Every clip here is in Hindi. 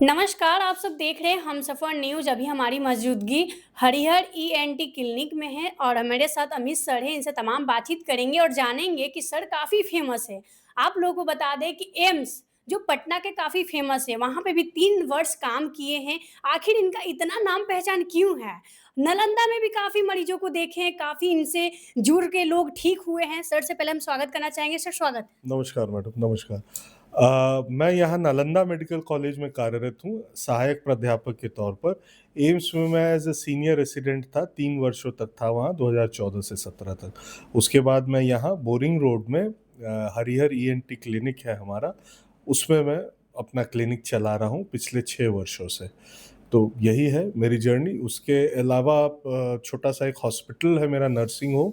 नमस्कार, आप सब देख रहे हैं हमसफ़र न्यूज़। अभी हमारी मौजूदगी हरिहर ईएनटी क्लिनिक में है और मेरे साथ अमित सर हैं। इनसे तमाम बातचीत करेंगे और जानेंगे कि सर काफ़ी फ़ेमस है। आप लोगों को बता दें कि एम्स जो पटना के काफ़ी फ़ेमस है, वहाँ पे भी 3 वर्ष काम किए हैं। आखिर इनका इतना नाम पहचान क्यों है? नालंदा में भी काफ़ी मरीजों को देखे हैं, काफ़ी इनसे जुड़ के लोग ठीक हुए हैं। सर से पहले हम स्वागत करना चाहेंगे। सर स्वागत। नमस्कार मैडम, नमस्कार। मैं यहाँ नालंदा मेडिकल कॉलेज में कार्यरत हूँ, सहायक प्राध्यापक के तौर पर। एम्स में मैं एज़ अ सीनियर रेसिडेंट था, 3 वर्षों तक था वहाँ, 2014 से 17 तक। उसके बाद मैं यहाँ बोरिंग रोड में हरिहर ईएनटी क्लिनिक है हमारा, उसमें मैं अपना क्लिनिक चला रहा हूँ पिछले 6 वर्षों से। तो यही है मेरी जर्नी। उसके अलावा छोटा-सा एक हॉस्पिटल है मेरा, नर्सिंग होम,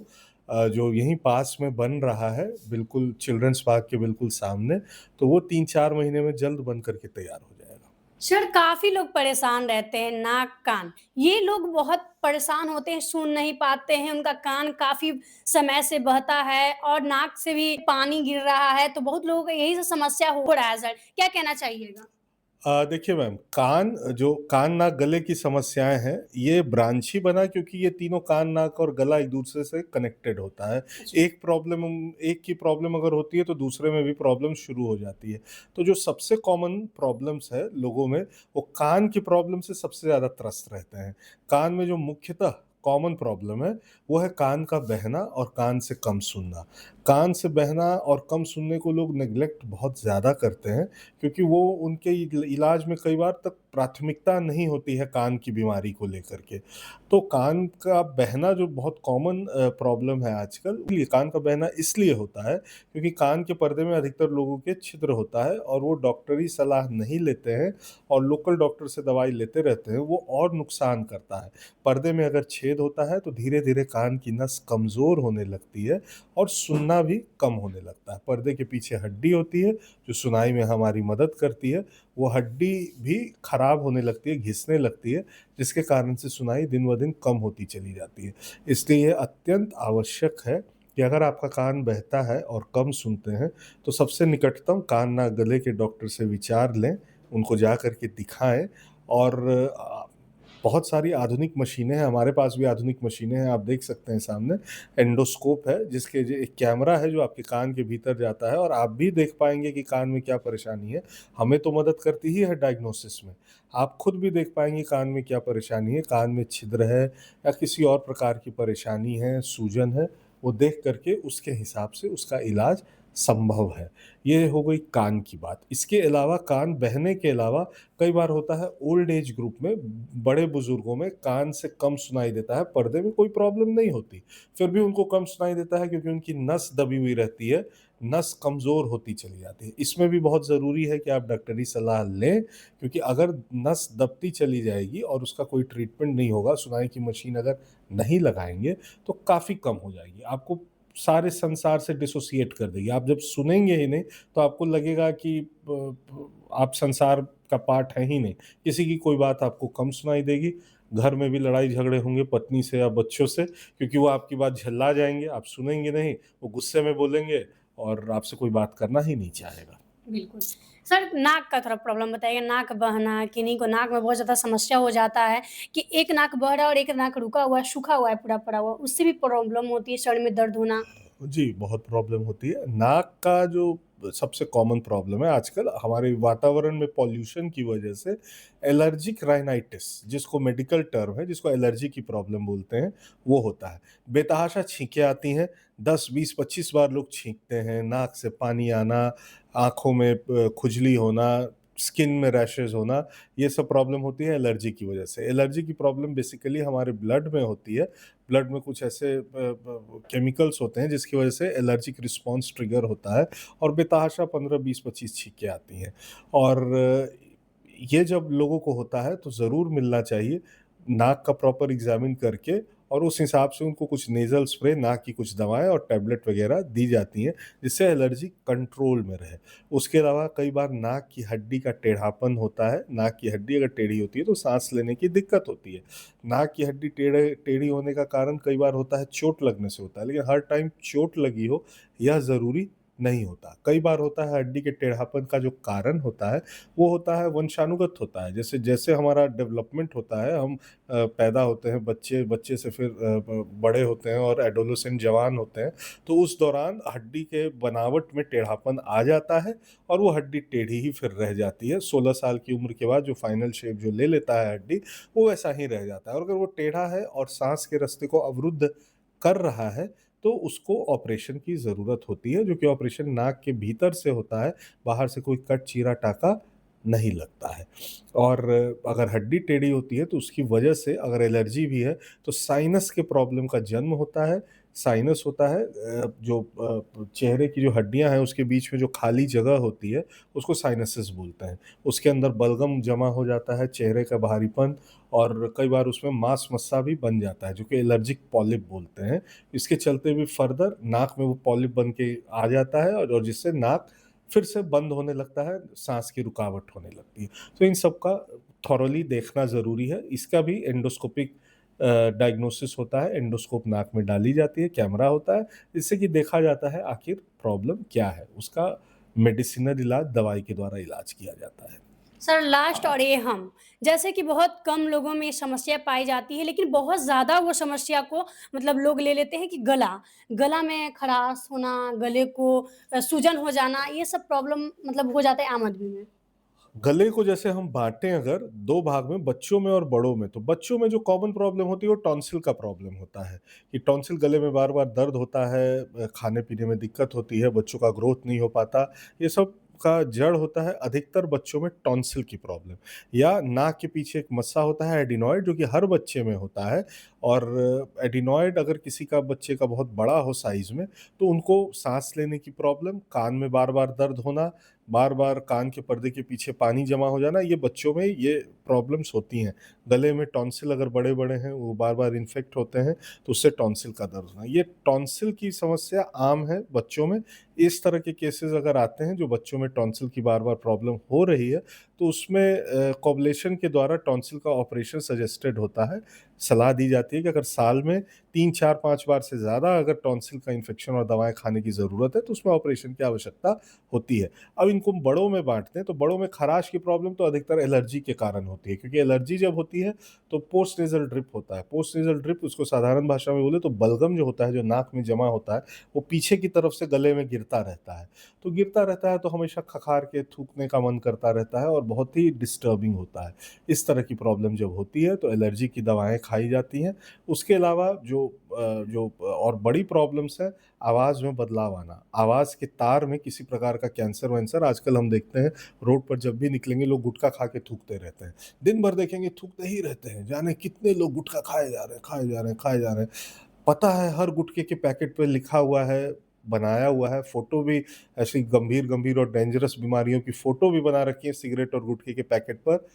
जो यहीं पास में बन रहा है, बिल्कुल चिल्ड्रंस पार्क के बिल्कुल सामने। तो वो 3-4 महीने में जल्द बन कर के तैयार हो जाएगा। सर काफ़ी लोग परेशान रहते हैं नाक, कान। ये लोग बहुत परेशान होते हैं, सुन नहीं पाते हैं, उनका कान काफ़ी समय से बहता है और नाक से भी पानी गिर रहा है, तो बहुत लोगों को यही स समस्या हो रहा है सर। क्या कहना चाहिएगा? देखिए मैम, कान, नाक, गले की समस्याएँ हैं, ये ब्रांच ही बना क्योंकि ये तीनों कान, नाक और गला एक-दूसरे से कनेक्टेड होता है। अच्छा। एक की प्रॉब्लम अगर होती है तो दूसरे में भी प्रॉब्लम शुरू हो जाती है। तो जो सबसे कॉमन प्रॉब्लम्स है लोगों में, वो कान की प्रॉब्लम से सबसे ज़्यादा त्रस्त रहते हैं। कान में जो मुख्यतः कॉमन प्रॉब्लम है, वो है कान का बहना और कान से कम सुनना। कान से बहना और कम सुनने को लोग नेग्लेक्ट बहुत ज़्यादा करते हैं, क्योंकि वो उनके इलाज में कई बार तक प्राथमिकता नहीं होती है कान की बीमारी को लेकर के। तो कान का बहना जो बहुत कॉमन प्रॉब्लम है आजकल, ये कान का बहना इसलिए होता है क्योंकि कान के पर्दे में अधिकतर लोगों के छिद्र होता है और वो डॉक्टरी सलाह नहीं लेते हैं और लोकल डॉक्टर से दवाई लेते रहते हैं, वो और नुकसान करता है। पर्दे में अगर छेद होता है तो धीरे-धीरे कान की नस कमज़ोर होने लगती है और सुनना भी कम होने लगता है। पर्दे के पीछे हड्डी होती है जो सुनाई में हमारी मदद करती है, वो हड्डी भी खराब होने लगती है, घिसने लगती है, जिसके कारण से सुनाई दिन-ब-दिन कम होती चली जाती है। इसलिए ये अत्यंत आवश्यक है कि अगर आपका कान बहता है और कम सुनते हैं, तो सबसे निकटतम कान, नाक, गले के डॉक्टर से विचार लें, उनको जा कर के दिखाएँ और बहुत सारी आधुनिक मशीनें हैं, हमारे पास भी आधुनिक मशीनें हैं, आप देख सकते हैं सामने। एंडोस्कोप है जिसके ज एक कैमरा है जो आपके कान के भीतर जाता है और आप भी देख पाएँगे कि कान में क्या परेशानी है। हमें तो मदद करती ही है डायग्नोसिस में। आप खुद भी देख पाएँगे कान में क्या परेशानी है, कान में छिद्र है या किसी और प्रकार की परेशानी है, सूजन है, वो देख कर के उसके हिसाब से उसका इलाज संभव है। ये हो गई कान की बात। इसके अलावा कान बहने के अलावा कई बार होता है ओल्ड एज ग्रुप में, बड़े बुजुर्गों में कान से कम सुनाई देता है, पर्दे में कोई प्रॉब्लम नहीं होती, फिर भी उनको कम सुनाई देता है क्योंकि उनकी नस दबी हुई रहती है, नस कमज़ोर होती चली जाती है। इसमें भी बहुत ज़रूरी है कि आप डॉक्टरी सलाह लें, क्योंकि अगर नस दबती चली जाएगी और उसका कोई ट्रीटमेंट नहीं होगा, सुनाई की मशीन अगर नहीं लगाएँगे, तो काफ़ी कम हो जाएगी। आपको सारे संसार से डिसोसिएट कर देगी। आप जब सुनेंगे ही नहीं, तो आपको लगेगा कि आप संसार का पार्ट हैं ही नहीं। किसी की कोई बात आपको कम सुनाई देगी, घर में भी लड़ाई झगड़े होंगे पत्नी से या बच्चों से, क्योंकि वो आपकी बात झल्ला जाएँगे, आप सुनेंगे नहीं, वो गुस्से में बोलेंगे और आपसे कोई बात करना ही नहीं चाहेगा। बिल्कुल। सर नाक का थोड़ा प्रॉब्लम बताइए, नाक बहना, किन्हीं को नाक में बहुत ज़्यादा समस्या हो जाता है कि एक नाक बह रहा है और एक नाक रुका हुआ है, सूखा हुआ है पूरा पड़ा हुआ, उससे भी प्रॉब्लम होती है, सर में दर्द होना। जी, बहुत प्रॉब्लम होती है। नाक का जो सबसे कॉमन प्रॉब्लम है आजकल हमारे वातावरण में पॉल्यूशन की वजह से, एलर्जिक राइनाइटिस जिसको मेडिकल टर्म है, जिसको एलर्जी की प्रॉब्लम बोलते हैं, वो होता है। बेतहाशा छींकें आती हैं, 10, 20, 25 बार लोग छींकते हैं, नाक से पानी आना, आँखों में खुजली होना, स्किन में रैशेज़ होना, ये सब प्रॉब्लम होती है एलर्जी की वजह से। एलर्जी की प्रॉब्लम बेसिकली हमारे ब्लड में होती है। ब्लड में कुछ ऐसे केमिकल्स होते हैं जिसकी वजह से एलर्जिक रिस्पॉन्स ट्रिगर होता है और बेतहाशा 15, 20, 25 छींकें आती हैं। और ये जब लोगों को होता है तो ज़रूर मिलना चाहिए, नाक का प्रॉपर एग्ज़ामिन करके, और उस हिसाब से उनको कुछ नेज़ल स्प्रे, नाक की कुछ दवाएँ और टैबलेट वग़ैरह दी जाती हैं, जिससे एलर्जी कंट्रोल में रहे। उसके अलावा कई बार नाक की हड्डी का टेढ़ापन होता है, नाक की हड्डी अगर टेढ़ी होती है तो साँस लेने की दिक्कत होती है। नाक की हड्डी टेढ़ी होने का कारण कई बार होता है चोट लगने से होता है, लेकिन हर टाइम चोट लगी हो यह ज़रूरी नहीं होता। कई बार होता है हड्डी के टेढ़ापन का जो कारण होता है, वो होता है वंशानुगत होता है। जैसे-जैसे हमारा डेवलपमेंट होता है, हम पैदा होते हैं, बच्चे बच्चे से फिर ब बड़े होते हैं और एडोलेसेंट जवान होते हैं, तो उस दौरान हड्डी के बनावट में टेढ़ापन आ जाता है और वो हड्डी टेढ़ी ही फिर रह जाती है। 16 साल की उम्र के बाद जो फाइनल शेप जो ले लेता है हड्डी, वो वैसा ही रह जाता है और अगर वो टेढ़ा है और साँस के रास्ते को अवरुद्ध कर रहा है, तो उसको ऑपरेशन की ज़रूरत होती है, जो कि ऑपरेशन नाक के भीतर से होता है, बाहर से कोई कट, चीरा, टाँका नहीं लगता है। और अगर हड्डी टेढ़ी होती है, तो उसकी वजह से अगर एलर्जी भी है, तो साइनस के प्रॉब्लम का जन्म होता है। साइनस होता है जो चेहरे की जो हड्डियाँ हैं, उसके बीच में जो खाली जगह होती है, उसको साइनसेस बोलते हैं। उसके अंदर बलगम जमा हो जाता है, चेहरे का भारीपन और कई बार उसमें मांस-मस्सा भी बन जाता है, जो कि एलर्जिक पॉलिप बोलते हैं। इसके चलते भी फर्दर नाक में वो पॉलिप बन के आ जाता है और जिससे नाक फिर से बंद होने लगता है, साँस की रुकावट होने लगती है। तो इन सब का थॉरोली देखना ज़रूरी है। इसका भी एंडोस्कोपिक डायग्नोसिस होता है, एंडोस्कोप नाक में डाली जाती है, कैमरा होता है, जिससे कि देखा जाता है आखिर प्रॉब्लम क्या है। उसका मेडिसिनल इलाज, दवाई के द्वारा इलाज किया जाता है। सर लास्ट और ये हम, जैसे कि बहुत कम लोगों में ये समस्या पाई जाती है, लेकिन बहुत ज़्यादा वो समस्या को मतलब लोग ले लेते हैं कि गला में खराश होना, गले को सूजन हो जाना, ये सब प्रॉब्लम मतलब हो जाता है आम आदमी में। गले को जैसे हम बाँटें अगर 2 भाग में, बच्चों में और बड़ों में, तो बच्चों में जो कॉमन प्रॉब्लम होती है, वो टॉन्सिल का प्रॉब्लम होता है, कि टॉन्सिल गले में बार-बार दर्द होता है, खाने-पीने में दिक्कत होती है, बच्चों का ग्रोथ नहीं हो पाता। ये सब का जड़ होता है अधिकतर बच्चों में टॉन्सिल की प्रॉब्लम या नाक के पीछे एक मस्सा होता है एडिनॉइड, जो कि हर बच्चे में होता है और एडिनॉइड अगर किसी का बच्चे का बहुत बड़ा हो साइज़ में, तो उनको साँस लेने की प्रॉब्लम, कान में बार-बार दर्द होना, बार-बार कान के पर्दे के पीछे पानी जमा हो जाना, ये बच्चों में ये प्रॉब्लम्स होती हैं। गले में टॉन्सिल अगर बड़े-बड़े हैं, वो बार-बार इन्फेक्ट होते हैं, तो उससे टॉन्सिल का दर्द होना। ये टॉन्सिल की समस्या आम है बच्चों में। इस तरह के केसेज़ अगर आते हैं, जो बच्चों में टॉन्सिल की बार-बार प्रॉब्लम हो रही है, तो उसमें कोब्लेशन के द्वारा टॉन्सिल का ऑपरेशन सजेस्टेड होता है। सलाह दी जाती है कि अगर साल में 3, 4, 5 बार से ज़्यादा अगर टॉन्सिल का इन्फेक्शन और दवाएँ खाने की ज़रूरत है, तो उसमें ऑपरेशन की आवश्यकता होती है। अब इनको बड़ों में बाँटते हैं, तो बड़ों में ख़राश की प्रॉब्लम तो अधिकतर एलर्जी के कारण होती है, क्योंकि एलर्जी जब होती है, तो पोस्ट नेज़ल ड्रिप होता है। पोस्ट नेज़ल ड्रिप उसको साधारण भाषा में बोले तो बलगम जो होता है, जो नाक में जमा होता है, वो पीछे की तरफ से गले में गिरता रहता है। तो गिरता रहता है, तो हमेशा खखार के थूकने का मन करता रहता है और बहुत ही डिस्टर्बिंग होता है। इस तरह की प्रॉब्लम जब होती है, तो एलर्जी की दवाएँ खाई जाती हैं। उसके अलावा जो और बड़ी प्रॉब्लम्स हैं, आवाज़ में बदलाव आना। आवाज़ के तार में किसी प्रकार का कैंसर-वैंसर आजकल हम देखते हैं, रोड पर जब भी निकलेंगे लोग गुटखा खा के थूकते रहते हैं। दिन भर देखेंगे थूकते ही रहते हैं, जाने कितने लोग गुटखा खाए जा रहे हैं, खाए जा रहे हैं, खाए जा रहे हैं। पता है हर गुटखे के पैकेट पे लिखा हुआ है, बनाया हुआ है, फ़ोटो भी ऐसी गंभीर-गंभीर और डेंजरस बीमारियों की फ़ोटो भी बना रखी है सिगरेट और गुटखे के पैकेट पर,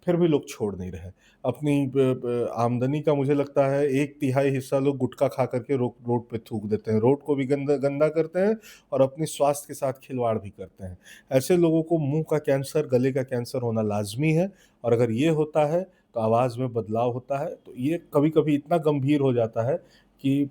फिर भी लोग छोड़ नहीं रहे। अपनी ब ब आमदनी का मुझे लगता है 1/3 हिस्सा लोग गुटखा खा कर के रोड पे थूक देते हैं। रोड को भी गंदा गंदा करते हैं और अपने स्वास्थ्य के साथ खिलवाड़ भी करते हैं। ऐसे लोगों को मुँह का कैंसर, गले का कैंसर होना लाज़मी है और अगर ये होता है, तो आवाज़ में बदलाव होता है। तो ये कभी-कभी इतना गंभीर हो जाता है कि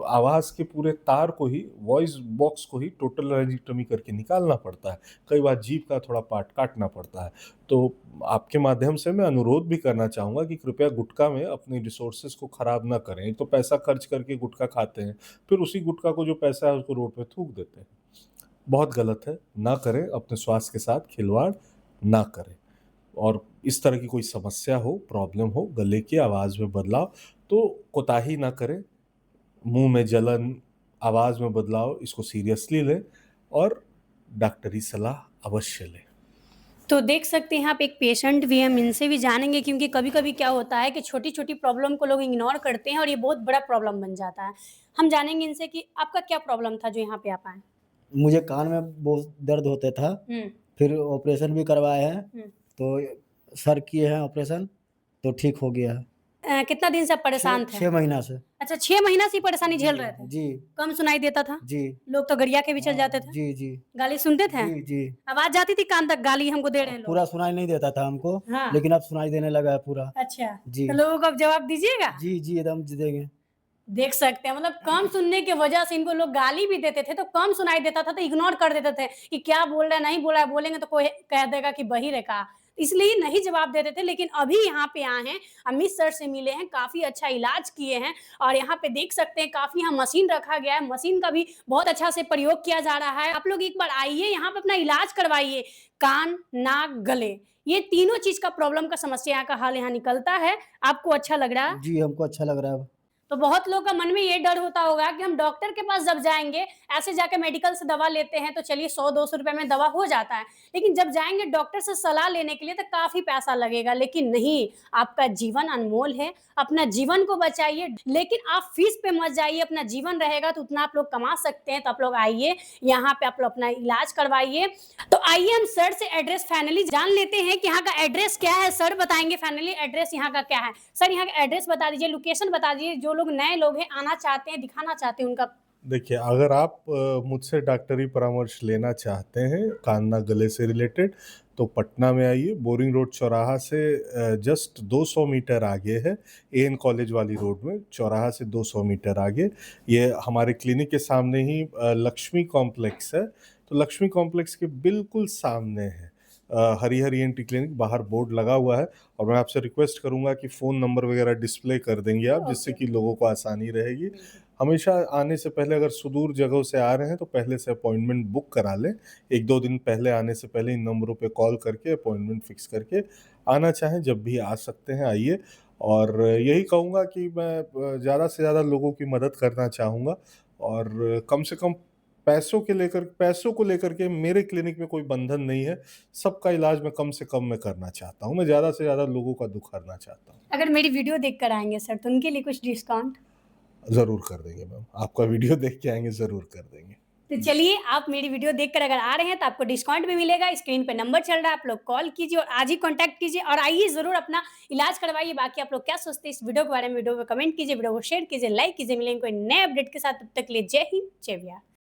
आवाज़ के पूरे तार को ही, वॉइस बॉक्स को ही टोटल लैरिंजेक्टोमी करके निकालना पड़ता है। कई बार जीभ का थोड़ा पार्ट काटना पड़ता है। तो आपके माध्यम से मैं अनुरोध भी करना चाहूँगा कि कृपया गुटखा में अपनी रिसोर्सेज़ को खराब ना करें। एक तो पैसा खर्च करके गुटखा खाते हैं, फिर उसी गुटखा को जो पैसा है उसको रोड पे थूक देते हैं। बहुत गलत है, ना करें, अपने स्वास्थ्य के साथ खिलवाड़ ना करें। और इस तरह की कोई समस्या हो, प्रॉब्लम हो, गले की आवाज़ में बदलाव, तो कोताही ना करें। मुँह में जलन, आवाज़ में बदलाव, इसको सीरियसली लें और डॉक्टरी सलाह अवश्य लें। तो देख सकते हैं आप एक पेशेंट भी हैं, हम इनसे भी जानेंगे क्योंकि कभी-कभी क्या होता है कि छोटी-छोटी प्रॉब्लम को लोग इग्नोर करते हैं और ये बहुत बड़ा प्रॉब्लम बन जाता है। हम जानेंगे इनसे कि आपका क्या प्रॉब्लम था जो यहाँ पे आप आए? मुझे कान में बहुत दर्द होता था, हुँ, फिर ऑपरेशन भी करवाए हैं, हुँ। तो सर किए हैं ऑपरेशन, तो ठीक हो गया है। कितना दिन से आप 6 परेशान थे? 6 महीना से। अच्छा 6 महीना से ये परेशानी जी, झेल रहे थे? जी, कम सुनाई देता था? जी। लोग तो गरिया के भी चल हाँ, जाते थे? जी, जी। गाली सुनते थे? जी, जी। आवाज़ जाती थी कान तक गाली हमको दे रहे हैं लोग? पूरा सुनाई नहीं देता था हमको, हाँ, लेकिन अब सुनाई देने लगा है पूरा। अच्छा। जी। तो लोगों को अब जवाब दीजिएगा? जी, जी, एकदम जी देंगे। देख सकते हैं, मतलब कम सुनने की वजह से इनको लोग गाली भी देते थे, तो कम सुनाई देता था तो इग्नोर कर देते थे कि क्या बोल रहा है, नहीं बोल रहा है, बोलेंगे तो कोई कह देगा कि बहिर है का। इसलिए नहीं जवाब देते थे, लेकिन अभी यहाँ पे आए हैं, अमित सर से मिले हैं, काफ़ी अच्छा इलाज किए हैं और यहाँ पे देख सकते हैं काफ़ी यहाँ मशीन रखा गया है, मशीन का भी बहुत अच्छा से प्रयोग किया जा रहा है। आप लोग एक बार आइए, यहाँ पे अपना इलाज करवाइए, कान, नाक, गले, ये तीनों चीज़ का प्रॉब्लम का समस्या का हल यहाँ निकलता है। आपको अच्छा लग रहा है? जी, हमको अच्छा लग रहा है। तो बहुत लोगों का मन में ये डर होता होगा कि हम डॉक्टर के पास जब जाएँगे, ऐसे जाके मेडिकल से दवा लेते हैं तो चलिए 100-200 रुपए में दवा हो जाता है। लेकिन जब जाएँगे डॉक्टर से सलाह लेने के लिए तो काफ़ी पैसा लगेगा, लेकिन नहीं, आपका जीवन अनमोल है, अपना जीवन को बचाइए, लेकिन आप फीस पे मत जाइए, अपना जीवन रहेगा तो उतना आप लोग कमा सकते हैं, तो आप लोग आइए, यहाँ पे आप लोग अपना इलाज करवाइए। तो आइए हम सर से एड्रेस फाइनली जान लेते हैं कि यहाँ का एड्रेस क्या है, सर बताएँगे फाइनली एड्रेस यहाँ का क्या है। सर यहाँ का एड्रेस बता दीजिए, लोकेशन बता दीजिए, जो लोग नए लोग हैं, आना चाहते हैं, दिखाना चाहते हैं उनका। देखिए, अगर आप मुझसे डॉक्टरी परामर्श लेना चाहते हैं कान नाक गले से रिलेटेड, तो पटना में आइए, बोरिंग रोड चौराहा से जस्ट 200 मीटर आगे है, एएन कॉलेज वाली रोड में, चौराहा से 200 मीटर आगे। ये हमारे क्लिनिक के सामने ही लक्ष्मी कॉम्प्लेक्स है, तो लक्ष्मी कॉम्प्लेक्स के बिल्कुल सामने है हरिहर ईएनटी क्लिनिक, बाहर बोर्ड लगा हुआ है। और मैं आपसे रिक्वेस्ट करूँगा कि फ़ोन नंबर वगैरह डिस्प्ले कर देंगे आप, जिससे ओके, कि लोगों को आसानी रहेगी। बिल्कुल। हमेशा आने से पहले अगर सुदूर जगहों से आ रहे हैं तो पहले से अपॉइंटमेंट बुक करा लें। 1-2 दिन पहले आने से पहले इन नंबरों पे कॉल करके अपॉइंटमेंट फ़िक्स करके आना चाहें जब भी आ सकते हैं आइए। और यही कहूँगा कि मैं ज़्यादा से ज़्यादा लोगों की मदद करना चाहूँगा और कम से कम पैसों को लेकर के मेरे क्लिनिक में कोई बंधन नहीं है। सबका इलाज मैं कम से कम में करना चाहता हूँ। मैं ज़्यादा से ज़्यादा लोगों का दुःख हरना चाहता हूँ। अगर मेरी वीडियो देख कर आएँगे सर, तो उनके लिए कुछ डिस्काउंट? ज़रूर कर देंगे मैम। आपका वीडियो देख के आएँगे, ज़रूर कर देंगे। तो चलिए, आप मेरी वीडियो देखकर अगर आ रहे हैं, तो आपको डिस्काउंट भी मिलेगा। स्क्रीन पे नंबर चल रहा है, आप लोग कॉल कीजिए और आज ही कॉन्टैक्ट कीजिए और आइए ज़रूर अपना इलाज करवाइए। बाकी आप लोग क्या सोचते हैं इस वीडियो के बारे में, वीडियो में कमेंट कीजिए, वीडियो को शेयर कीजिए, लाइक कीजिए। मिलेंगे कोई नए अपडेट के साथ, तब तक के लिए जय हिंद, जय बिहार।